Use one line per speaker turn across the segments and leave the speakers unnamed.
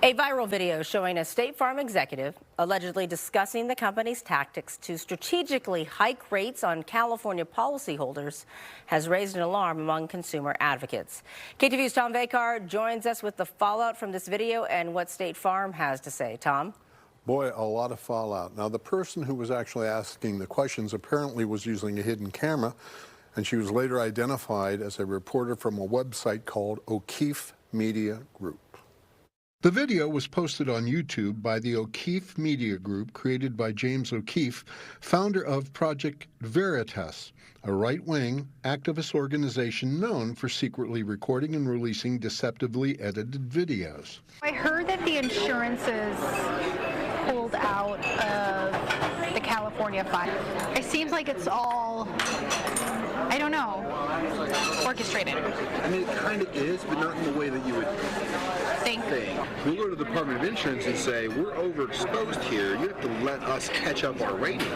A viral video showing a State Farm executive allegedly discussing the company's tactics to strategically hike rates on California policyholders has raised an alarm among consumer advocates. KTVU's Tom Vakar joins us with the fallout from this video and what State Farm has to say. Tom?
Boy, a lot of fallout. Now, the person who was actually asking the questions apparently was using a hidden camera, and she was later identified as a reporter from a website called O'Keefe Media Group. The video was posted on YouTube by the O'Keefe Media Group, created by James O'Keefe, founder of Project Veritas, a right-wing activist organization known for secretly recording and releasing deceptively edited videos.
I heard that the insurances pulled out of the California fire. It seems like it's all, I don't know, orchestrated.
I mean, it kind of is, but not in the way that you would think. We go to the Department of Insurance and say, we're overexposed here. You have to let us catch up our rating.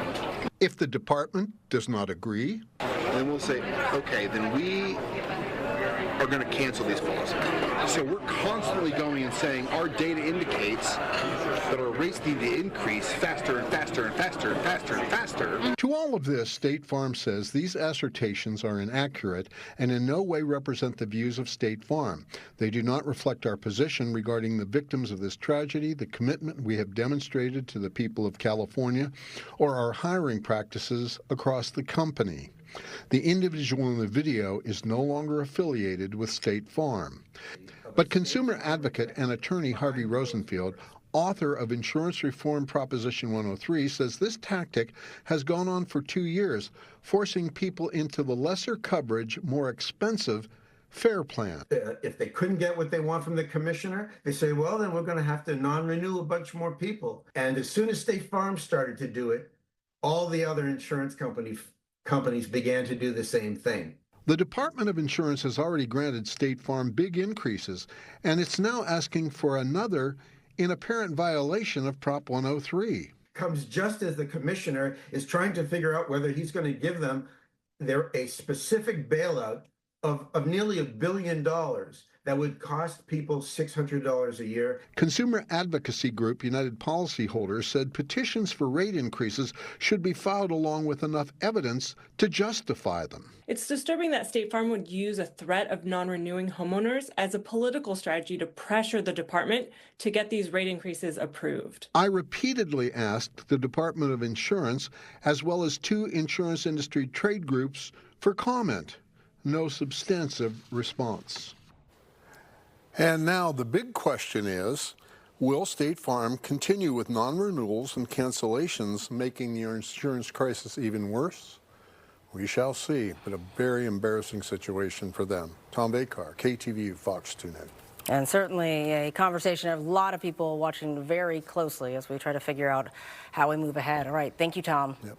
If the department does not agree,
then we'll say, okay, then we are going to cancel these policies. So we're constantly going and saying our data indicates that our rates need to increase faster and faster and faster and faster and faster.
To all of this, State Farm says these assertions are inaccurate and in no way represent the views of State Farm. They do not reflect our position regarding the victims of this tragedy, the commitment we have demonstrated to the people of California, or our hiring practices across the company. The individual in the video is no longer affiliated with State Farm. But consumer advocate and attorney Harvey Rosenfield, author of Insurance Reform Proposition 103, says this tactic has gone on for 2 years, forcing people into the lesser coverage, more expensive FAIR plan.
If they couldn't get what they want from the commissioner, they say, well, then we're going to have to non-renew a bunch more people. And as soon as State Farm started to do it, all the other insurance companies began to do the same thing.
The Department of Insurance has already granted State Farm big increases, and it's now asking for another in apparent violation of Prop 103.
Comes just as the commissioner is trying to figure out whether he's going to give them a specific bailout of nearly $1 billion that would cost people $600 a year.
Consumer advocacy group United Policyholders said petitions for rate increases should be filed along with enough evidence to justify them.
It's disturbing that State Farm would use a threat of non-renewing homeowners as a political strategy to pressure the department to get these rate increases approved.
I repeatedly asked the Department of Insurance, as well as 2 insurance industry trade groups, for comment. No substantive response. And now the big question is, will State Farm continue with non-renewals and cancellations, making the insurance crisis even worse? We shall see, but a very embarrassing situation for them. Tom Vakar, KTVU, Fox 2 News.
And certainly a conversation of a lot of people watching very closely as we try to figure out how we move ahead. All right, thank you, Tom.
Yep.